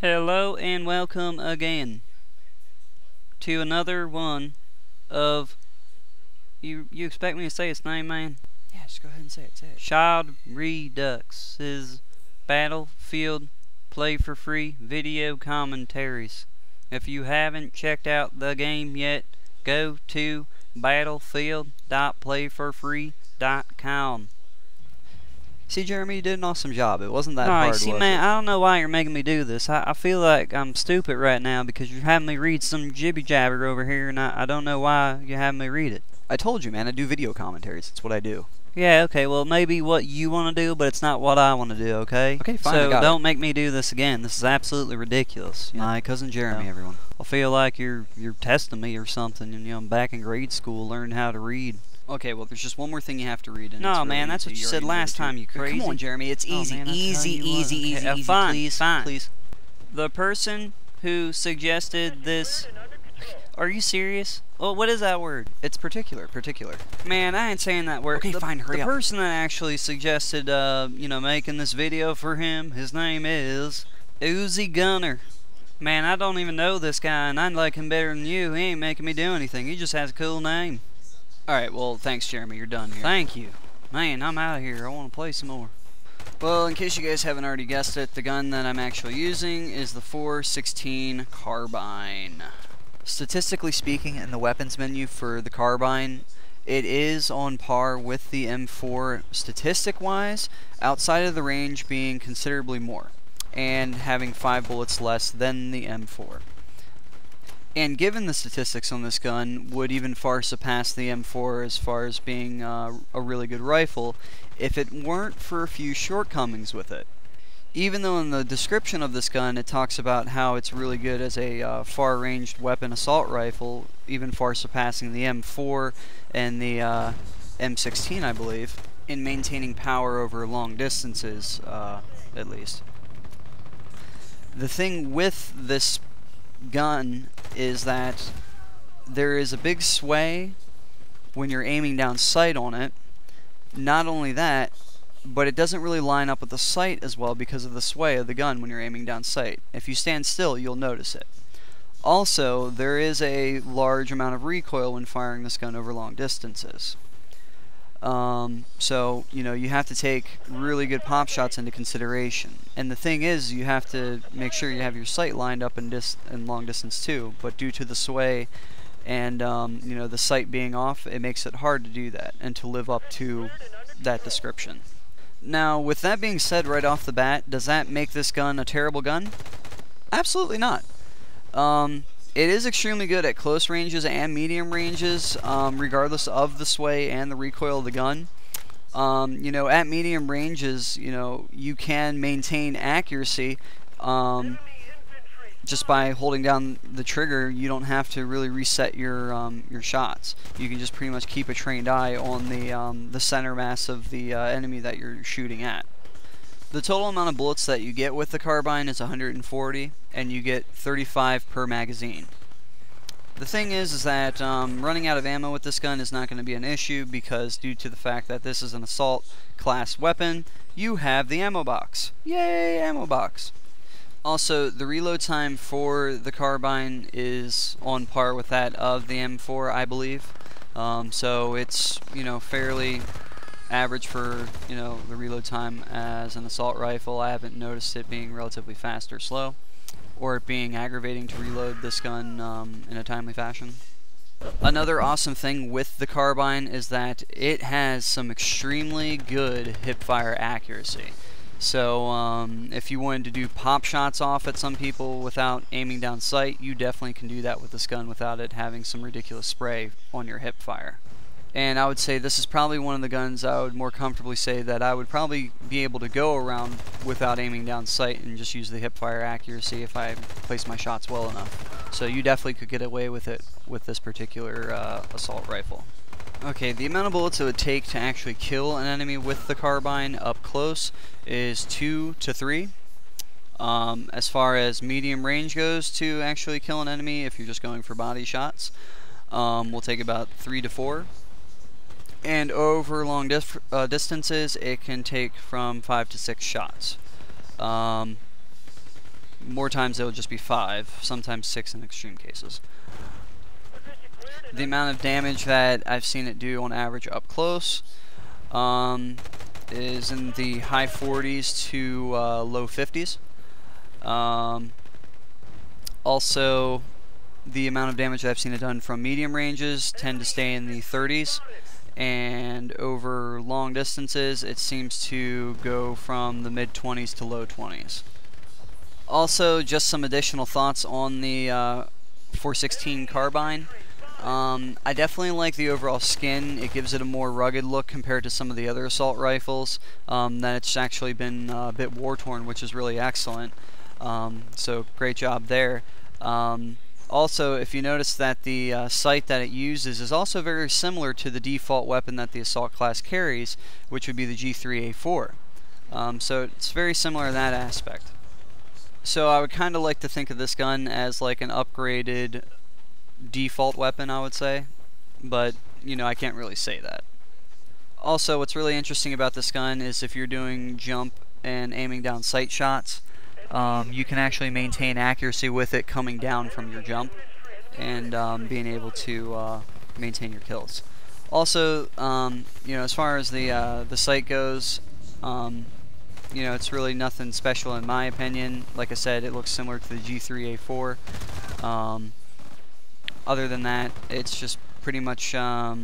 Hello and welcome again to another one of you expect me to say its name, man? Yeah, just go ahead and say it. Shodredux's Battlefield Play4Free video commentaries. If you haven't checked out the game yet, go to battlefield.play4free.com. See, Jeremy, you did an awesome job. It wasn't that hard, See, was man, it? I don't know why you're making me do this. I feel like I'm stupid right now because you're having me read some jibby-jabber over here, and I don't know why you're having me read it. I told you, man, I do video commentaries. That's what I do. Yeah, okay, well, maybe what you want to do, but it's not what I want to do, okay? Okay, fine, So I got don't make me do this again. This is absolutely ridiculous. My cousin Jeremy, everyone. I feel like you're testing me or something, and I'm back in grade school learning how to read. Okay, well, there's just one more thing you have to read. And No, it's really man, that's what easy. you said already know last the time, you crazy. Come on, Jeremy, it's easy, Man, easy. Fine, Please, please. The person who suggested this... Are you serious? Well, what is that word? It's particular. Man, I ain't saying that word. Okay, fine, hurry up. The person that actually suggested, making this video for him, his name is UZIGUNNER. Man, I don't even know this guy, and I like him better than you. He ain't making me do anything. He just has a cool name. Alright, well, thanks, Jeremy. You're done here. Thank you. Man, I'm out of here. I want to play some more. Well, in case you guys haven't already guessed it, the gun that I'm actually using is the 416 carbine. Statistically speaking, in the weapons menu for the carbine, it is on par with the M4 statistic-wise, outside of the range being considerably more, and having 5 bullets less than the M4. And given the statistics on this gun would even far surpass the M4 as far as being a really good rifle if it weren't for a few shortcomings with it. Even though in the description of this gun it talks about how it's really good as a far-ranged weapon assault rifle, even far surpassing the M4 and the M16, I believe, in maintaining power over long distances, at least. The thing with this gun is that there is a big sway when you're aiming down sight on it. Not only that, but it doesn't really line up with the sight as well because of the sway of the gun when you're aiming down sight. If you stand still, you'll notice it. Also, there is a large amount of recoil when firing this gun over long distances. So, you have to take really good pop shots into consideration. And the thing is, you have to make sure you have your sight lined up in long distance too. But due to the sway and, the sight being off, it makes it hard to do that and to live up to that description. Now, with that being said right off the bat, does that make this gun a terrible gun? Absolutely not. It is extremely good at close ranges and medium ranges, regardless of the sway and the recoil of the gun. At medium ranges, you can maintain accuracy just by holding down the trigger. You don't have to really reset your shots. You can just pretty much keep a trained eye on the center mass of the enemy that you're shooting at. The total amount of bullets that you get with the carbine is 140, and you get 35 per magazine. The thing is that running out of ammo with this gun is not going to be an issue because due to the fact that this is an assault class weapon, you have the ammo box. Yay, ammo box! Also, the reload time for the carbine is on par with that of the M4, I believe. So it's, fairly average for, the reload time as an assault rifle. I haven't noticed it being relatively fast or slow, or it being aggravating to reload this gun in a timely fashion. Another awesome thing with the carbine is that it has some extremely good hipfire accuracy. So if you wanted to do pop shots off at some people without aiming down sight, you definitely can do that with this gun without it having some ridiculous spray on your hipfire. And I would say this is probably one of the guns I would more comfortably say that I would probably be able to go around without aiming down sight and just use the hipfire accuracy if I place my shots well enough. So you definitely could get away with it with this particular assault rifle. Okay, the amount of bullets it would take to actually kill an enemy with the carbine up close is 2 to 3. As far as medium range goes to actually kill an enemy, if you're just going for body shots, will take about 3 to 4. And over long distances, it can take from 5 to 6 shots. More times it'll just be 5, sometimes 6 in extreme cases. The amount of damage that I've seen it do on average up close is in the high 40s to low 50s. Also, the amount of damage that I've seen it done from medium ranges tend to stay in the 30s, and over long distances it seems to go from the mid 20s to low 20s. Also, just some additional thoughts on the 416 carbine. I definitely like the overall skin. It gives it a more rugged look compared to some of the other assault rifles. That it's actually been a bit war-torn, which is really excellent. So great job there. Also, if you notice that the sight that it uses is also very similar to the default weapon that the assault class carries, which would be the G3A4. So it's very similar in that aspect. So I would kind of like to think of this gun as like an upgraded default weapon, I would say, but you know, I can't really say that. Also, what's really interesting about this gun is if you're doing jump and aiming down sight shots, you can actually maintain accuracy with it coming down from your jump and being able to maintain your kills. Also, you know, as far as the sight goes, you know, it's really nothing special in my opinion. Like I said, it looks similar to the G3A4. Other than that, it's just pretty much a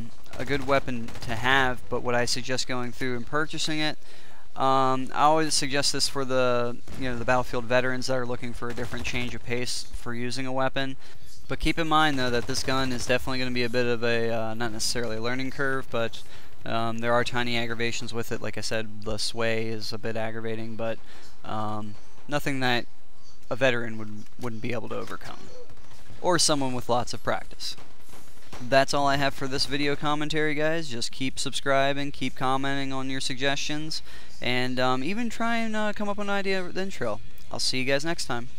good weapon to have, but would I suggest going through and purchasing it? I always suggest this for the battlefield veterans that are looking for a different change of pace for using a weapon. But keep in mind though that this gun is definitely going to be a bit of a not necessarily a learning curve, but there are tiny aggravations with it. Like I said, the sway is a bit aggravating, but nothing that a veteran wouldn't be able to overcome, or someone with lots of practice. That's all I have for this video commentary, guys. Just keep subscribing, keep commenting on your suggestions, and even try and come up with an idea of the intro. I'll see you guys next time.